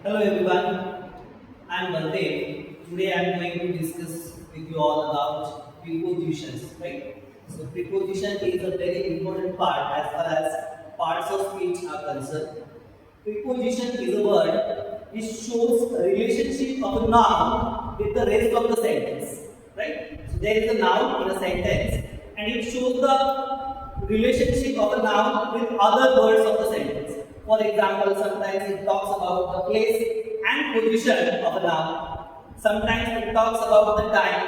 Hello everyone, I am Baldev. Today I am going to discuss with you all about prepositions, right? So preposition is a very important part as far as parts of speech are concerned. Preposition is a word which shows a relationship of a noun with the rest of the sentence, right? So there is a noun in a sentence and it shows the relationship of a noun with other words of the sentence. For example, sometimes it talks about the place and position of a noun. Sometimes it talks about the time.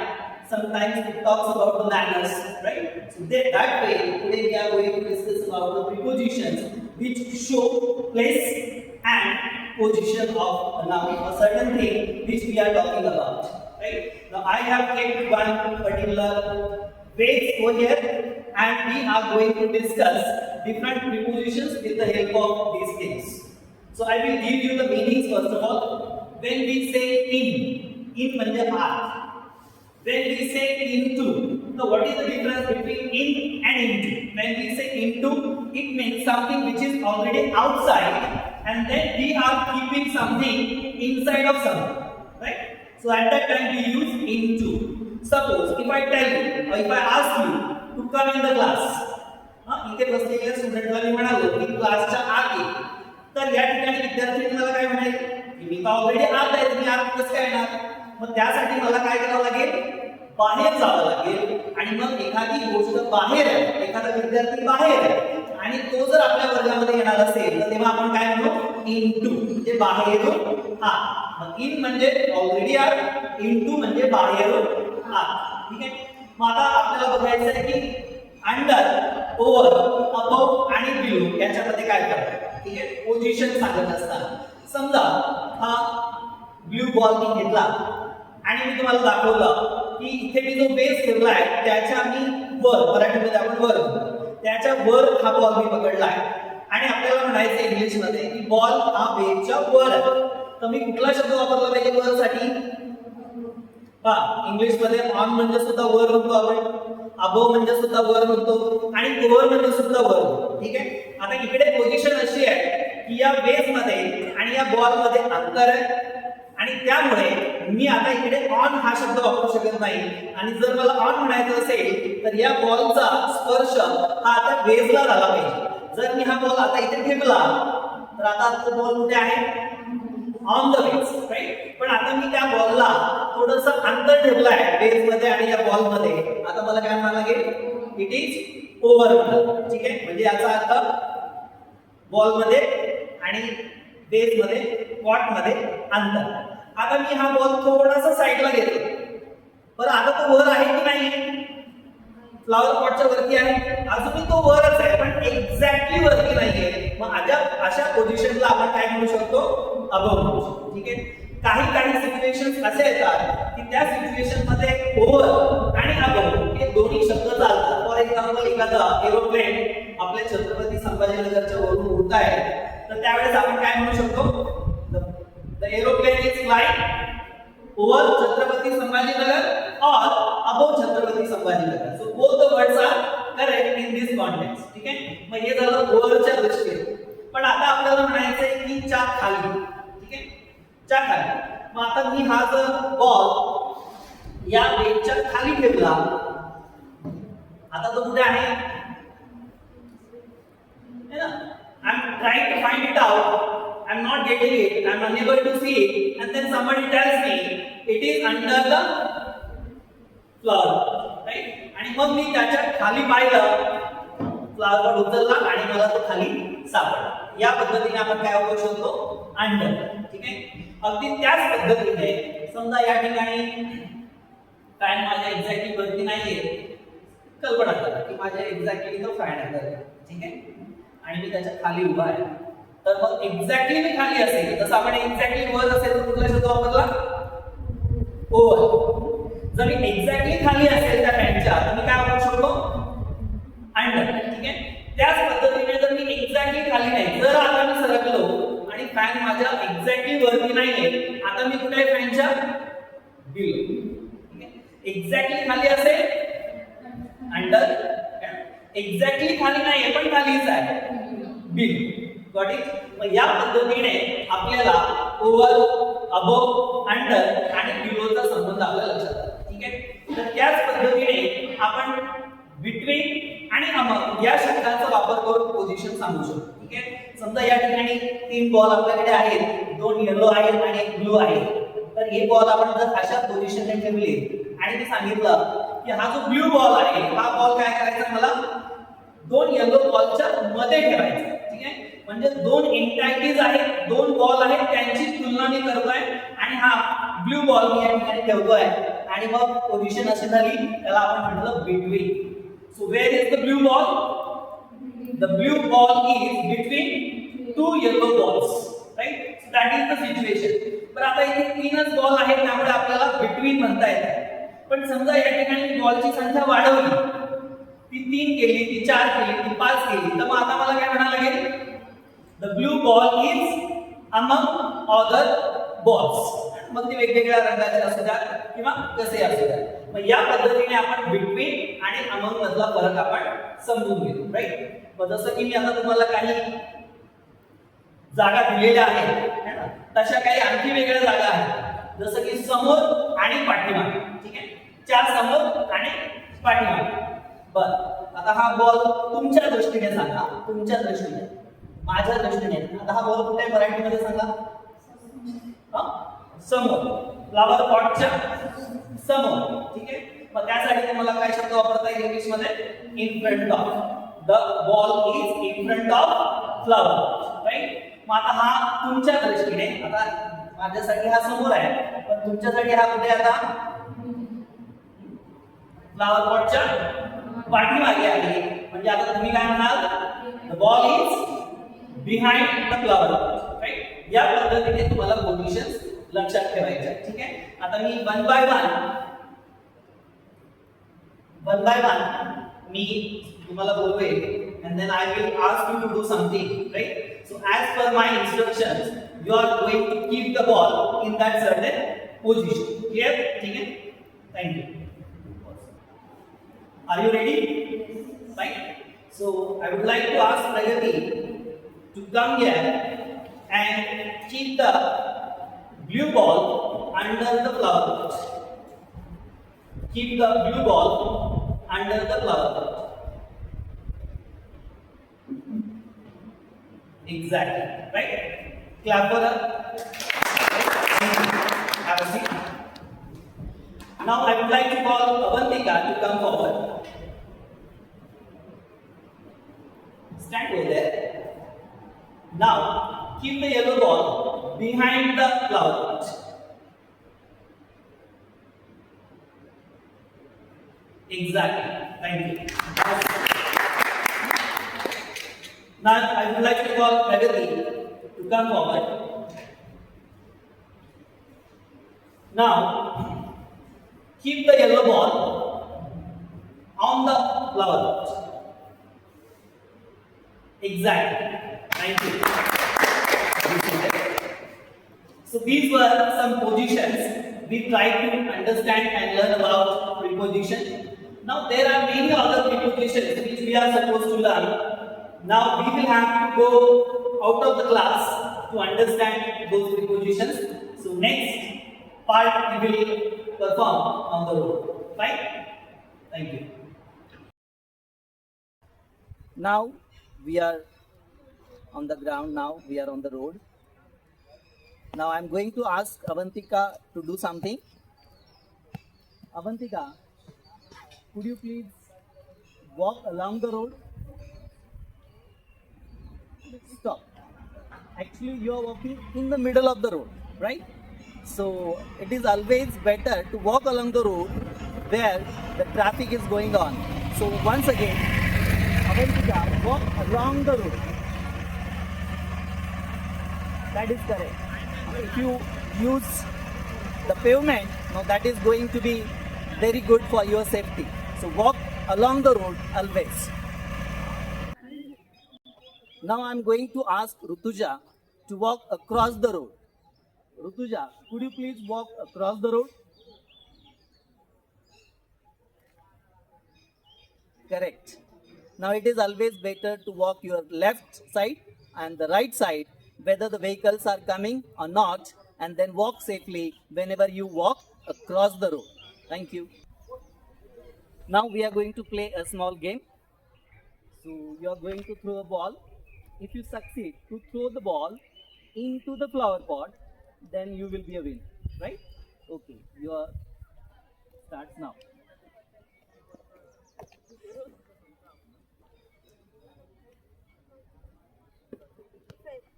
Sometimes it talks about the manners, right? So that way, today we are going to discuss about the prepositions which show place and position of a noun, a certain thing which we are talking about, right? Now I have kept one particular page over here and we are going to discuss different prepositions with the help of these things. So I will give you the meanings first of all. When we say in म्हणजे आत. When we say into, so what is the difference between in and into? When we say into, it means something which is already outside and then we are keeping something inside of something, right? So at that time we use into. Suppose if I tell you or if I ask you to come in the class, इथे बसलेल्या स्टुडंटला मी म्हणालो की क्लासच्या आत ये, तर या ठिकाणी विद्यार्थी मला काय म्हणाले की मी तर ऑलरेडी आत आहे, तुम्ही आत कसं काय येणार? मग त्यासाठी मला काय करावं लागेल, बाहेर जावं लागेल. आणि मग एखादी गोष्ट बाहेर आहे, एखादा विद्यार्थी बाहेर आहे आणि तो जर आपल्या वर्गामध्ये येणार असेल तर तेव्हा आपण काय म्हणू, इनटू म्हणजे बाहेरून आत. मग इन म्हणजे ऑलरेडी आत, इनटू म्हणजे बाहेरून आत. ठीक आहे. मग आता आपल्याला बघायचं आहे की अंडर, ओव्हर, अबव आणि बिलो याच्यामध्ये काय फरक. ठीक आहे. पोझिशन सांगत असताना समजा हा ब्लू बॉल मी घेतला आणि मी तुम्हाला दाखवलं की इथे मी जो बेस ठेवलाय त्याच्या मी वर, मराठीमध्ये आपण वर, त्याच्या वर हा बॉल मी पकडलाय आणि आपल्याला म्हणायचं इंग्लिश मध्ये की बॉल हा बेसच्या वर आहे. तर मी कुठला शब्द वापरला पाहिजे वर साठी? इंग्लिश मध्ये ऑन म्हणजे सुद्धा वर म्हणतो आपण, अबव म्हणजे सुद्धा वर म्हणतो आणि ओव्हर म्हणजे सुद्धा वर. ठीक आहे. आता इकडे पोझिशन अशी आहे की या बेस मध्ये आणि या बॉल मध्ये अंतर आहे आणि त्यामुळे मी आता इकडे ऑन हा शब्द वापरू शकत नाही. आणि जर मला ऑन म्हणायचं असेल तर या बॉलचा स्पर्श हा आता बेसला झाला पाहिजे. जर मी हा बॉल आता इथे ठेवला तर आता तो बॉल कुठे आहे, ऑन द बेस, राईट. पण आता मी त्या बॉलला थोडंसं अंतर ठेवलं आहे बेस मध्ये आणि या बॉल मध्ये. आता मला काय म्हणावं लागेल, इट इज ओव्हर. ठीक आहे. म्हणजे याचा अर्थ बॉल मध्ये आणि बेस मध्ये, कॉट मध्ये अंतर. आता मी हा बॉल थोडासा साईडला घेतो, बरं आता तो वर आहे की नाही, फ्लॉवर पॉटच्या वरती आहे, अजूनही तो वरच आहे पण एक्झॅक्टली वरती नाहीये. मग अशा पोझिशनला आपण काय म्हणू शकतो, अबव म्हणू शकतो. ठीक आहे. काही सिच्युएशन्स असे येतात की त्या सिच्युएशन मध्ये ओव्हर आणि अबव हे दोन्ही शब्द चालतात. फॉर एक्झाम्पल एखादा एरोप्लेन आपल्या छत्रपती संभाजीनगरच्या वरून उडत आहे तर त्यावेळेस आपण काय म्हणू शकतो, the aeroplane is flying over Chhatrapati Sambhajinagar और above Chhatrapati Sambhajinagar. So both the words are correct in this context. ठीक आहे. मग हे झालं ओव्हरच्या दृष्टीने. पण आता आपल्याला म्हणायचंय की च्या खाली. ठीक आहे. च्या खाली. मग आता मी हा जर बॉल या बेसच्या खाली ठेवला, आता तो कुठे आहे ना, I am trying to find it out, I am not getting it, I am unable to see it, and then somebody tells me it is under the flower, right? आणि मग मी त्याच्या खाली पाहिलं, फ्लॉवर उचलला आणि मला तो खाली सापडला. या पद्धतीने आपण काय वापरू शकतो, अंडर. ठीक आहे. अगदी त्याच पद्धतीने समजा या ठिकाणी फॅन माझ्या एक्झॅक्टली वरती नाहीये, कल्पना करा की माझ्या एक्झॅक्टली तो फॅन आहे. ठीक आहे. आणि मी त्याच्या खाली उभा आहे, तर मग एक्झॅक्टली मी खाली असेल, जसं आपण एक्झॅक्टली वर असेल तर कुठला शब्द वापरला, ओव्हर. जर मी एक्झॅक्टली खाली असेल त्या फॅनच्या तर मी काय वापरू शकतो, अंडर. ठीक आहे. त्याच पद्धतीने जर मी एक्झॅक्टली खाली नाही, जर आता मी सरकलो आणि फॅन माझ्या एक्झॅक्टली वरती नाहीये, आता मी कुठे आहे, फॅनच्या बिलो. ठीक आहे. एक्झॅक्टली खाली असेल अंडर, एक्झॅक्टली खाली नाहीये पण खालीच आहे, बिलो. Got it. मग या पद्धतीने आपल्याला ओव्हर, अबोव, अंडर आणि बिलोचा संबंध आपल्या लक्षात आला. ठीक आहे. तर त्याच पद्धतीने आपण बिटवीन आणि अमंग या शब्दांचा वापर करून पोझिशन सांगू शकतो. ठीक आहे. समजा या ठिकाणी 3 बॉल आपल्याकडे आहेत, 2 येलो आहेत आणि 1 ब्लू आहे. तर हे बॉल आपण जर अशा पोझिशनने ठेवले आणि मी सांगितलं की हा जो ब्लू बॉल आहे हा बॉल काय करायचा, मला 2 येलो बॉलच्या मध्ये ठेवायचा. ठीक आहे. म्हणजे 2 एंटायटीज आहेत, 2 बॉल आहेत, त्यांची तुलना मी करतोय आणि हा ब्लू बॉल मी या ठिकाणी ठेवतोय आणि मग पोझिशन अशी झाली, त्याला आपण म्हटलं between. So where is the blue ball? The blue ball is between 2 yellow balls, right? So that is the situation. पण आता इथे 3च बॉल आहेत, त्यामुळे आपल्याला बिटवीन म्हणता येतं. पण समजा या ठिकाणी बॉलची संख्या वाढवली, ती 3 केली, ती 4 केली, ती 5 केली, तर मग आता मला काय म्हणायला लागेल? The blue ball is among other balls. मग ते वेगवेगळ्या रंगाचे असू द्या किंवा कसे असू द्या. मग या पद्धतीने आपण बिटवीन आणि अमंग मधला फरक आपण समजून घेतो, राईट? मग जसं की मी आता तुम्हाला काही जागा दिलेल्या आहेत, तशा काही आणखी वेगळ्या जागा आहेत, जसं की समोर आणि पाठीमागे. ठीक आहे. 4 समोर आणि पाठीमागे. बर, आता हा बॉल तुमच्या दृष्टीने सांगा, तुमच्या दृष्टीने, माझ्या दृष्टीने. आता हा बॉल कुठे मराठीमध्ये सांगा? समोर, फ्लॉवर पॉटच्या समोर. ठीक आहे. मग त्यासाठी तुम्हाला काय शब्द वापरता येईल इंग्लिश मध्ये? In front of. The ball is in front of flower, right? मग आता हा तुमच्या दृष्टीने, आता माझ्यासाठी हा समोर आहे, पण तुमच्यासाठी हा कुठे? आता फ्लॉवर पॉटच्या पाठीमागे आहे. म्हणजे आता तुम्ही काय म्हणाल? The ball is behind the flower pot, right? या पद्धतीने तुम्हाला पोझिशन्स लक्षात ठेवायच्या. ठीक आहे. आता मी वन बाय वन मी तुम्हाला बोलवे and then I will ask you to do something, right? So as per my instructions, you are going to keep the ball in that certain position. Clear? ठीक है? Thank you. Are you ready? Right? So I would like to ask Pragati to come here and keep the blue ball under the flower pot. Keep the blue ball under the flower pot. Exactly, right? Clap for her. Have a seat. Now I would like to call Avantika to come forward. Stand over there. Now keep the yellow ball behind the flower pot. Exactly. Thank you. Now I would like to call Pragati to come forward. Now keep the yellow ball on the flower pot. Exactly. Thank you. So these were some positions we tried to understand and learn about preposition. Now there are many other prepositions which we are supposed to learn. Now we will have to go out of the class to understand those prepositions. So next part we will perform on the road. Right? Thank you. Now we are on the ground. Now we are on the road. Now I am going to ask Avantika to do something. Avantika, could you please walk along the road? Stop. Actually, you are walking in the middle of the road, right? So it is always better to walk along the road where the traffic is going on. So once again, Avantika, walk along the road. That is correct. If you use the pavement, now that is going to be very good for your safety. So walk along the road always. Now I am going to ask Rutuja to walk across the road. Rutuja, could you please walk across the road? Correct. Now it is always better to walk your left side and the right side whether the vehicles are coming or not, and then walk safely whenever you walk across the road. Thank you. Now we are going to play a small game. So you are going to throw a ball. If you succeed to throw the ball into the flower pot, then you will be a winner, right? Okay, your starts now.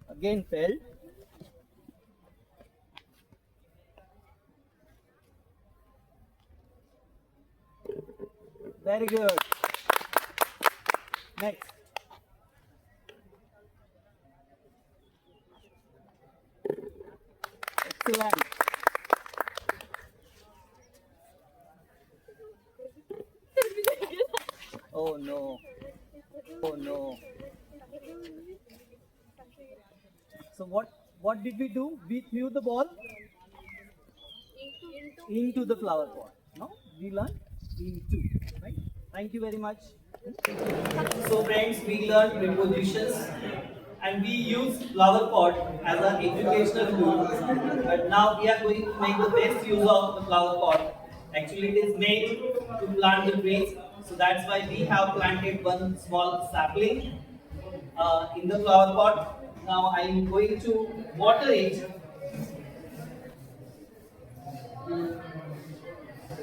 Again fell. Very good. Next. Excellent. Oh no. Oh no. So what did we do? We threw the ball into the flower pot. No, we learned into. Right? Thank you very much. So friends, we learned prepositions and we use flower pot as an educational tool. But now we are going to make the best use of the flower pot. Actually, it is made to plant the trees. So that's why we have planted one small sapling in the flower pot. Now I am going to water it.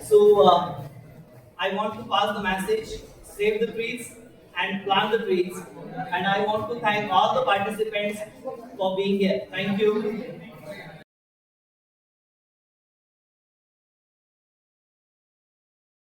So I want to pass the message, save the trees and plant the trees. And I want to thank all the participants for being here. Thank you.